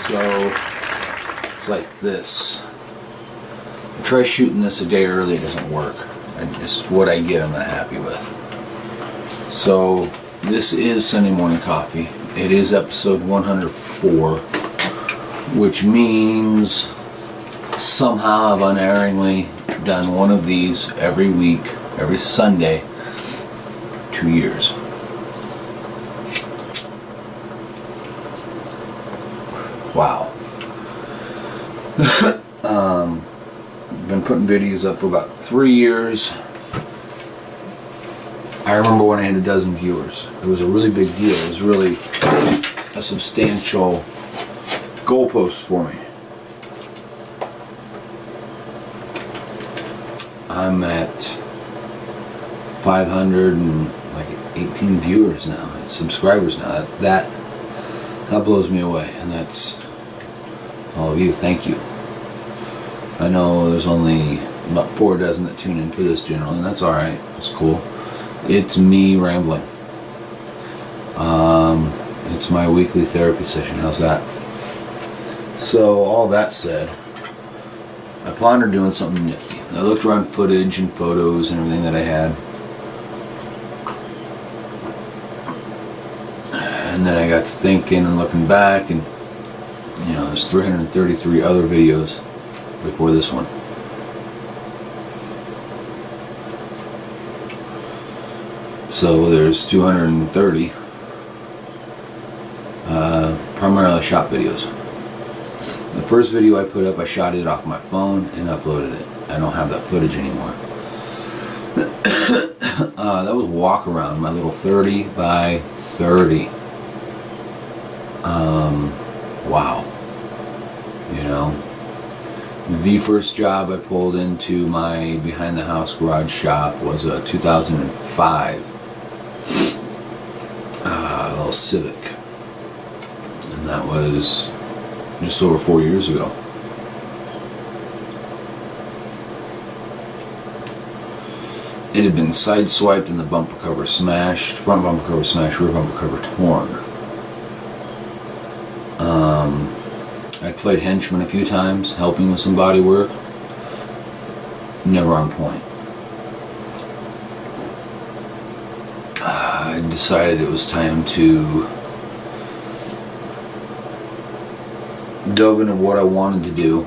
So it's like this. I try shooting this a day early, it doesn't work. And just what I get, I'm not happy with. So this is Sunday Morning Coffee. It is episode 104, which means somehow I've unerringly done one of these every week, every Sunday, 2 years. Wow. Been putting videos up for about 3 years. I remember when I had 12 viewers. It was a really big deal. It was really a substantial goalpost for me. I'm at 518 viewers now, and subscribers now. That blows me away, and that's all of you. Thank you. I know there's only about 4 dozen that tune in for this generally, and that's alright. It's cool. It's me rambling. It's my weekly therapy session. How's that? So, all that said, I pondered doing something nifty. I looked around footage and photos and everything that I had. And then I got to thinking and looking back, and there's 333 other videos before this one. So there's 230 primarily shot videos. The first video I put up, I shot it off my phone and uploaded it. I don't have that footage anymore. That was walk around, my little 30 by 30. Wow. The first job I pulled into my behind the house garage shop was a 2005 little Civic, and that was just over 4 years ago. It had been sideswiped and the bumper cover smashed, front bumper cover smashed, rear bumper cover torn. I played henchman a few times, helping with some body work. Never on point. I decided it was time to delve into what I wanted to do.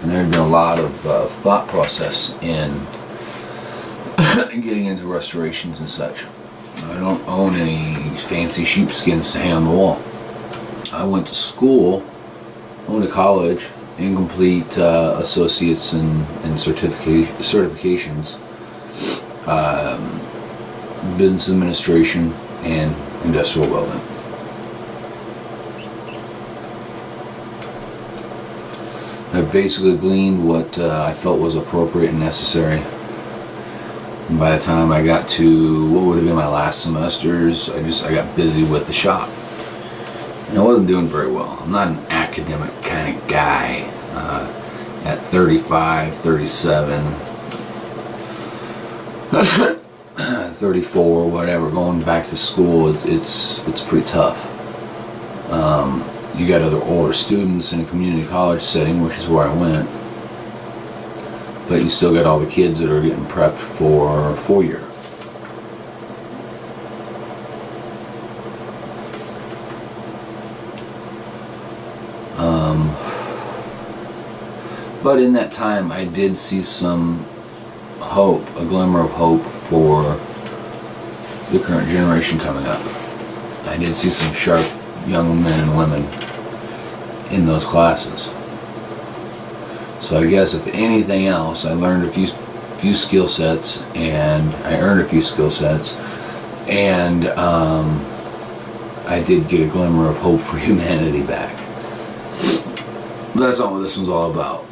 And there had been a lot of thought process in getting into restorations and such. I don't own any fancy sheepskins to hang on the wall. I went to school, I went to college, incomplete associates and certifications, business administration, and industrial welding. I basically gleaned what I felt was appropriate and necessary. And by the time I got to what would have been my last semesters, I got busy with the shop. And I wasn't doing very well. I'm not an academic kind of guy. At 35, 37, 34, whatever, going back to school, it's pretty tough. You got other older students in a community college setting, which is where I went. But you still got all the kids that are getting prepped for 4-year. But in that time, I did see some hope, a glimmer of hope for the current generation coming up. I did see some sharp young men and women in those classes. So I guess if anything else, I learned a few skill sets, and I earned a few skill sets, and I did get a glimmer of hope for humanity back. But that's not what this one's all about.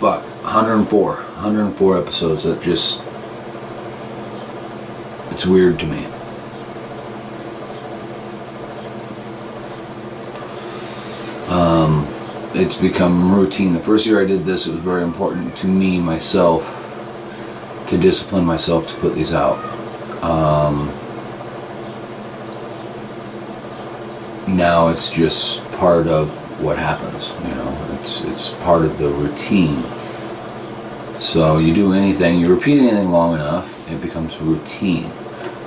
104 episodes. That just, it's weird to me. It's become routine. The first year I did this, it was very important to me, myself, to discipline myself to put these out. now it's just part of what happens. It's part of the routine. So you do anything, you repeat anything long enough, it becomes routine.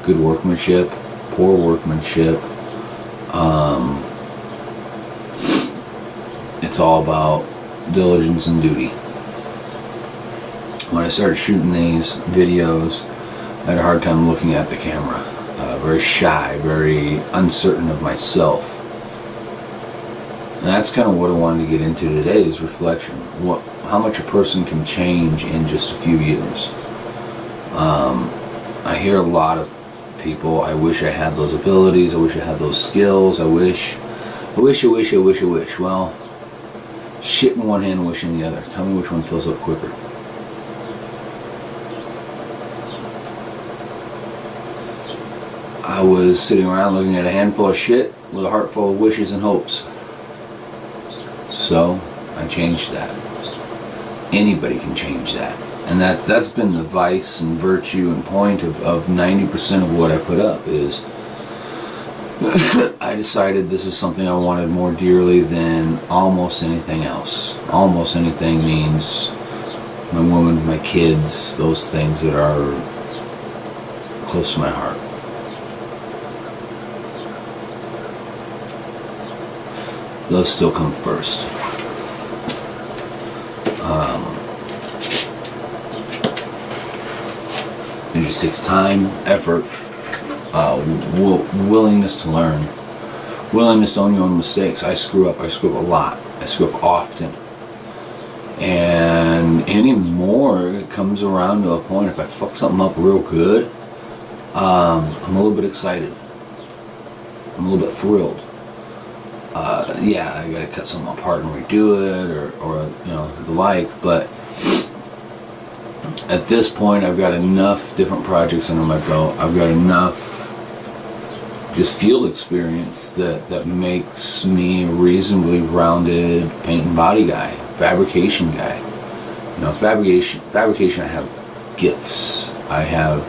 Good workmanship, poor workmanship. It's all about diligence and duty. When I started shooting these videos, I had a hard time looking at the camera. Very shy, very uncertain of myself. And that's kind of what I wanted to get into today, is reflection. How much a person can change in just a few years. I hear a lot of people, I wish I had those abilities, I wish I had those skills, I wish. Well, shit in one hand and wish in the other. Tell me which one fills up quicker. I was sitting around looking at a handful of shit with a heart full of wishes and hopes. So, I changed that. Anybody can change that. And that's been the vice and virtue and point of 90% of what I put up is I decided this is something I wanted more dearly than almost anything else. Almost anything means my woman, my kids, those things that are close to my heart. Those still come first. It just takes time, effort, willingness to learn, willingness to own your own mistakes. I screw up a lot. I screw up often. And anymore, it comes around to a point, if I fuck something up real good, I'm a little bit excited. I'm a little bit thrilled. Yeah, I gotta cut something apart and redo it, or the like, but at this point I've got enough different projects under my belt. I've got enough just field experience that makes me a reasonably rounded paint and body guy, fabrication guy. Fabrication I have gifts. I have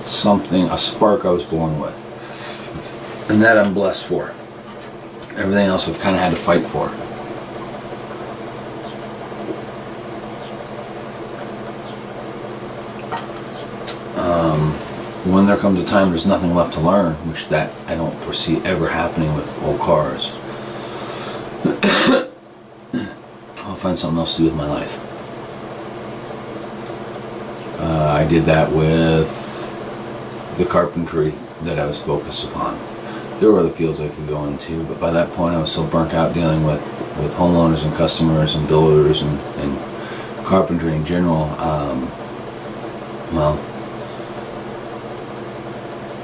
something, a spark I was born with. And that I'm blessed for. Everything else I've kind of had to fight for. When there comes a time there's nothing left to learn, which that I don't foresee ever happening with old cars, I'll find something else to do with my life. I did that with the carpentry that I was focused upon. There were other fields I could go into, but by that point I was so burnt out dealing with homeowners and customers and builders and carpentry in general. Well,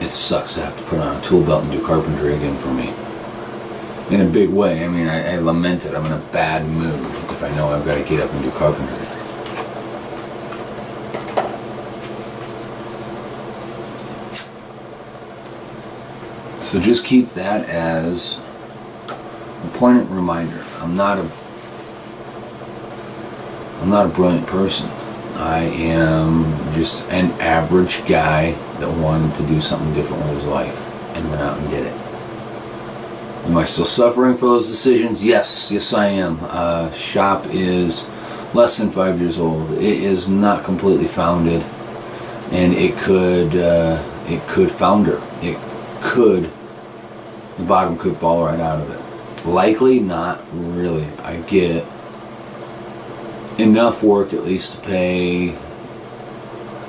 it sucks to have to put on a tool belt and do carpentry again for me. In a big way. I mean, I lament it. I'm in a bad mood if I know I've got to get up and do carpentry. So just keep that as a poignant reminder. I'm not a brilliant person. I am just an average guy that wanted to do something different with his life and went out and did it. Am I still suffering for those decisions? Yes I am. Shop is less than 5 years old. It is not completely founded, and it could founder. The bottom could fall right out of it. Likely, not really. I get enough work at least to pay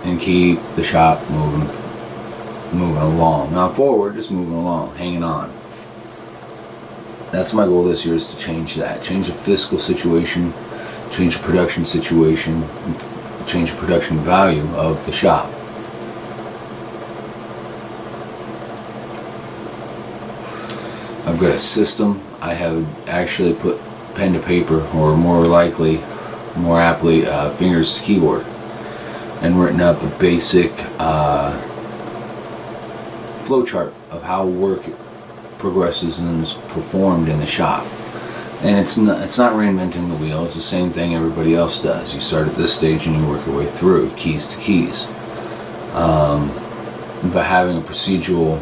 and keep the shop moving along. Not forward, just moving along, hanging on. That's my goal this year, is to change that. Change the fiscal situation, change the production situation, change the production value of the shop. I've got a system. I have actually put pen to paper, or more aptly, fingers to keyboard, and written up a basic flowchart of how work progresses and is performed in the shop. And it's not reinventing the wheel. It's the same thing everybody else does. You start at this stage and you work your way through, keys to keys. But having a procedural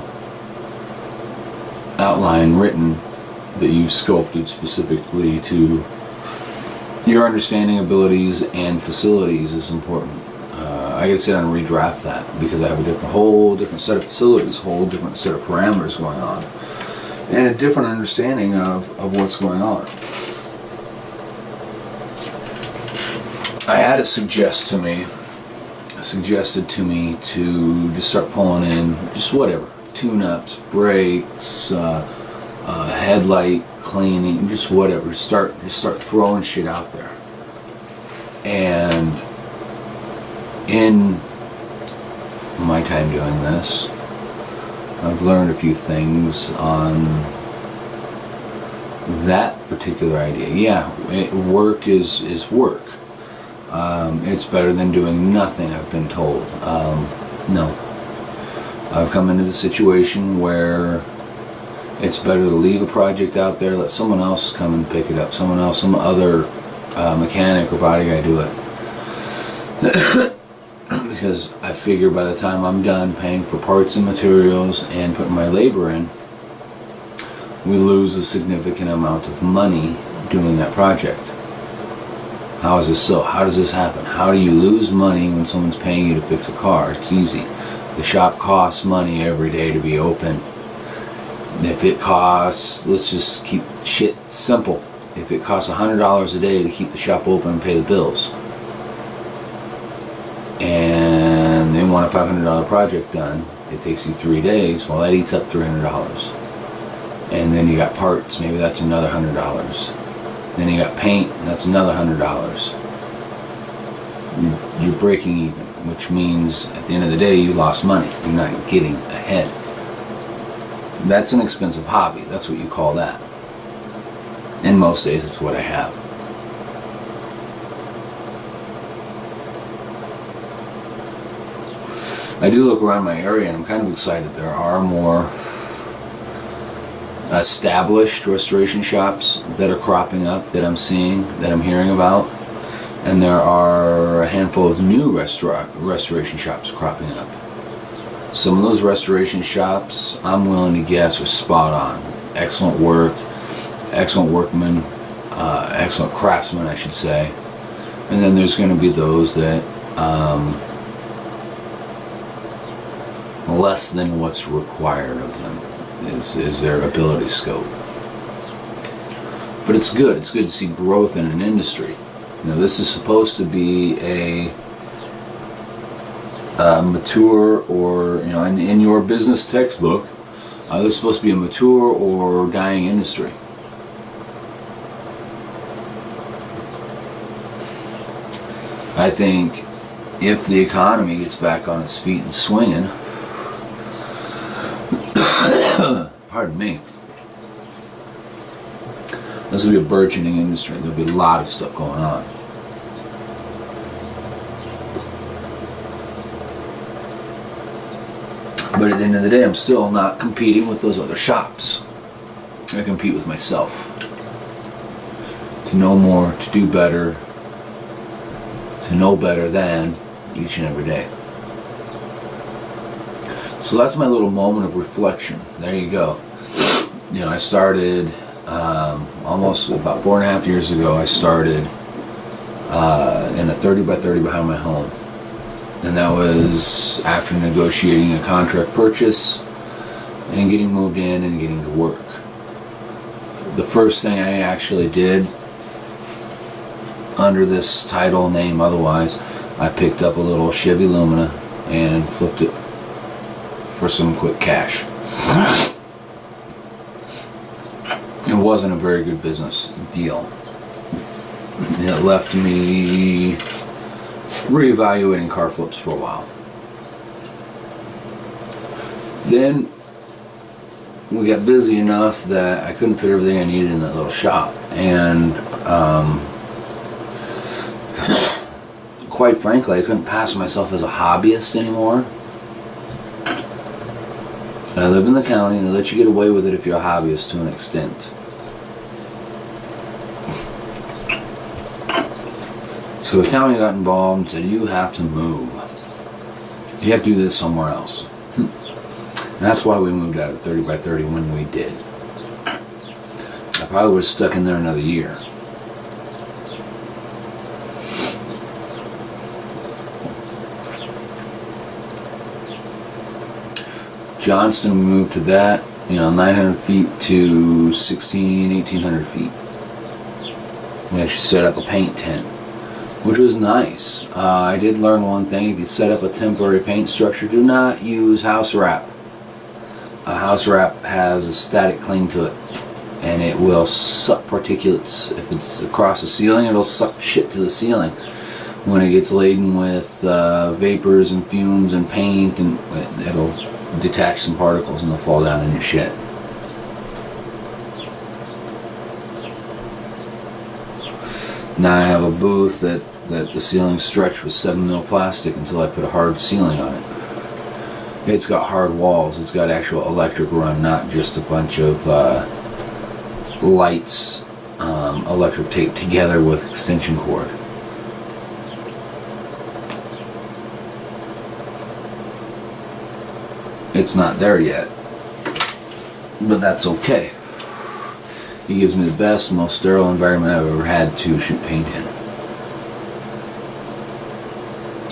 outline written that you've sculpted specifically to your understanding, abilities, and facilities is important. I gotta sit down and redraft that because I have a whole different set of facilities, whole different set of parameters going on, and a different understanding of what's going on. I had it suggested to me to just start pulling in just whatever, tune-ups, brakes, headlight cleaning, just whatever. Just start throwing shit out there. And in my time doing this, I've learned a few things on that particular idea. Yeah, work is work. It's better than doing nothing, I've been told. No. I've come into the situation where it's better to leave a project out there, let someone else come and pick it up. Someone else, some other mechanic or body guy do it. Because I figure by the time I'm done paying for parts and materials and putting my labor in, we lose a significant amount of money doing that project. How is this so? How does this happen? How do you lose money when someone's paying you to fix a car? It's easy. The shop costs money every day to be open. If it costs, let's just keep shit simple. If it costs $100 a day to keep the shop open and pay the bills, and they want a $500 project done, it takes you 3 days, well that eats up $300. And then you got parts, maybe that's another $100. Then you got paint, that's another $100. You're breaking even, which means at the end of the day you lost money. You're not getting ahead. That's an expensive hobby. That's what you call that. And most days it's what I have. I do look around my area and I'm kind of excited. There are more established restoration shops that are cropping up that I'm seeing, that I'm hearing about. And there are a handful of new restoration shops cropping up. Some of those restoration shops, I'm willing to guess, are spot on. Excellent work, excellent workmen, excellent craftsmen, I should say. And then there's going to be those that less than what's required of them is their ability scope. But it's good. It's good to see growth in an industry. You know, this is supposed to be a mature, or, you know, in your business textbook, this is supposed to be a mature or dying industry. I think if the economy gets back on its feet and swinging, pardon me, this will be a burgeoning industry. There'll be a lot of stuff going on. But at the end of the day, I'm still not competing with those other shops. I compete with myself. To know more, to do better, to know better than each and every day. So that's my little moment of reflection. There you go. You know, I started almost about 4.5 years ago. I started in a 30 by 30 behind my home. And that was after negotiating a contract purchase and getting moved in and getting to work. The first thing I actually did under this title, name, otherwise, I picked up a little Chevy Lumina and flipped it for some quick cash. It wasn't a very good business deal. It left me reevaluating car flips for a while. Then we got busy enough that I couldn't fit everything I needed in that little shop, and quite frankly, I couldn't pass myself as a hobbyist anymore. I live in the county, and they let you get away with it if you're a hobbyist to an extent. So the county got involved and said, you have to move. You have to do this somewhere else. And that's why we moved out of 30 by 30 when we did. probably would have stuck in there another year. Johnston, we moved to that, 900 feet to 1,800 feet. We actually set up a paint tent, which was nice. I did learn one thing: if you set up a temporary paint structure, do not use house wrap. A house wrap has a static cling to it, and it will suck particulates. If it's across the ceiling, it'll suck shit to the ceiling. When it gets laden with vapors and fumes and paint, and it'll detach some particles and they'll fall down in your shit. Now I have a booth that the ceiling stretched with 7mm plastic until I put a hard ceiling on it. It's got hard walls. It's got actual electric run, not just a bunch of lights, electric taped together with extension cord. It's not there yet, but that's okay. He gives me the best, most sterile environment I've ever had to shoot paint in.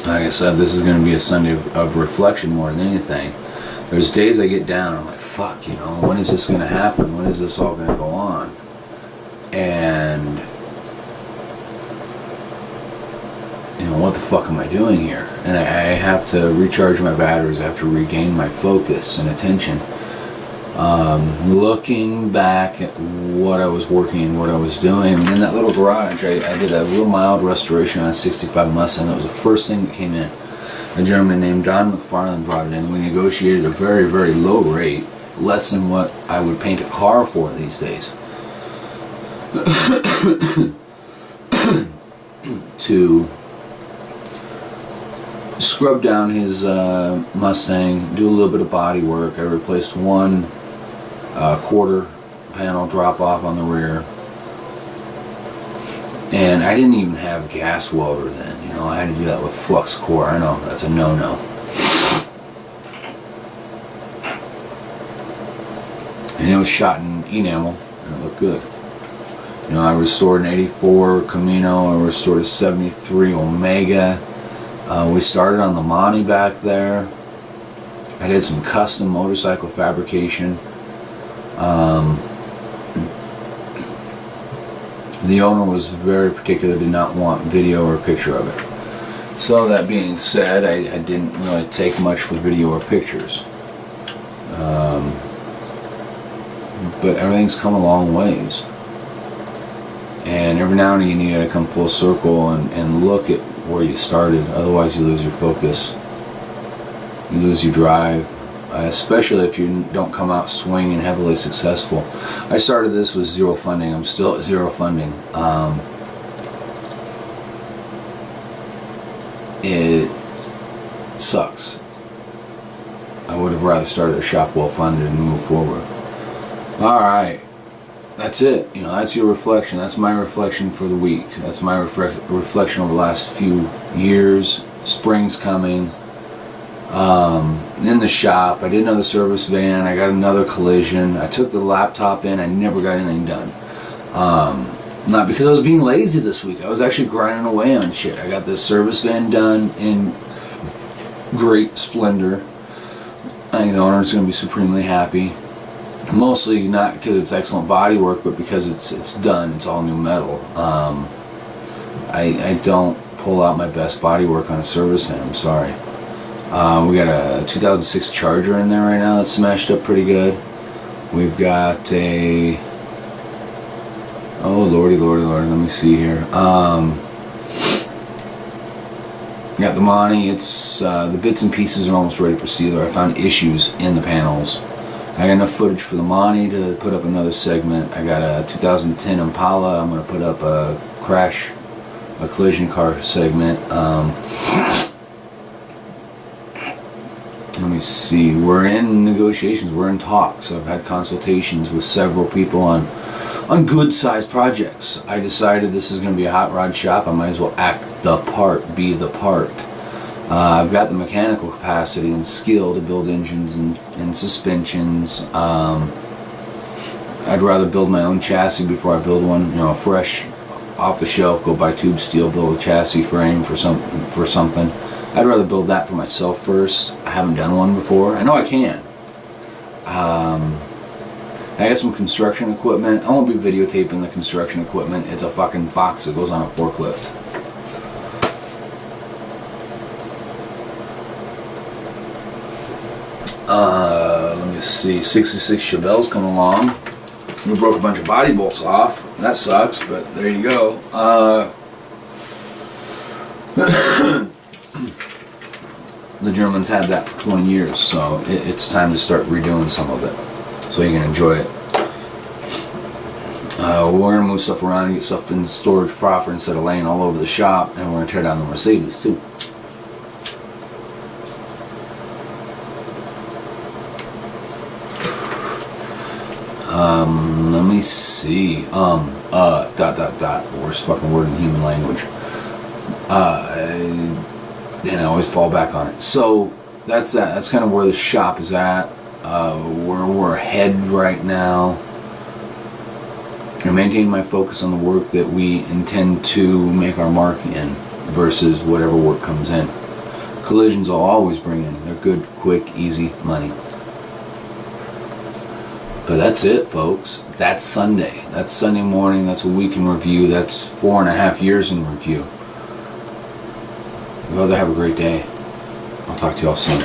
Like I said, this is going to be a Sunday of reflection more than anything. There's days I get down, I'm like, fuck, when is this going to happen? When is this all going to go on? And, what the fuck am I doing here? And I have to recharge my batteries. I have to regain my focus and attention. Looking back at what I was working and what I was doing, in that little garage, I did a real mild restoration on a 65 Mustang. That was the first thing that came in. A gentleman named Don McFarland brought it in. We negotiated a very, very low rate, less than what I would paint a car for these days, to scrub down his Mustang, do a little bit of body work. I replaced one quarter panel drop off on the rear, and I didn't even have gas welder then. I had to do that with flux core. I know that's a no-no. And it was shot in enamel, and it looked good. I restored an 84 Camino. I restored a 73 Omega. We started on the Monty back there. I did some custom motorcycle fabrication. The owner was very particular, did not want video or picture of it. So that being said, I didn't really take much for video or pictures. But everything's come a long ways. And every now and again you gotta come full circle and look at where you started. Otherwise you lose your focus. You lose your drive. Especially if you don't come out swinging heavily successful. I started this with zero funding. I'm still at zero funding. It sucks. I would have rather started a shop well funded and moved forward. Alright. That's it. That's your reflection. That's my reflection for the week. That's my reflection over the last few years. Spring's coming. In the shop, I did another service van. I got another collision. I took the laptop in. I never got anything done. Not because I was being lazy this week. I was actually grinding away on shit. I got this service van done in great splendor. I think the owner's going to be supremely happy. Mostly not because it's excellent body work, but because it's done. It's all new metal. I don't pull out my best body work on a service van. I'm sorry. We got a 2006 Charger in there right now that's smashed up pretty good. We've got a... Oh, lordy, let me see here. Got the Monty. It's the bits and pieces are almost ready for sealer. I found issues in the panels. I got enough footage for the Monty to put up another segment. I got a 2010 Impala. I'm going to put up a collision car segment. Let me see. We're in negotiations. We're in talks. I've had consultations with several people on good-sized projects. I decided this is going to be a hot rod shop. I might as well act the part, be the part. I've got the mechanical capacity and skill to build engines and suspensions. I'd rather build my own chassis before I build one. You know, fresh, off the shelf, go buy tube steel, build a chassis frame for something. I'd rather build that for myself first. I haven't done one before. I know I can. I got some construction equipment. I won't be videotaping the construction equipment. It's a fucking box that goes on a forklift. Let me see. 66 Chevelles coming along. We broke a bunch of body bolts off. That sucks, but there you go. The Germans had that for 20 years, so it's time to start redoing some of it so you can enjoy it. We're going to move stuff around and get stuff in storage proper instead of laying all over the shop, and we're going to tear down the Mercedes too. Let me see. The worst fucking word in human language. And I always fall back on it. So that's that. That's kind of where the shop is at. Where we're headed right now. I maintain my focus on the work that we intend to make our mark in versus whatever work comes in. Collisions I'll always bring in. They're good, quick, easy money. But that's it, folks. That's Sunday. That's Sunday morning. That's a week in review. That's 4.5 years in review. You all have a great day. I'll talk to you all soon.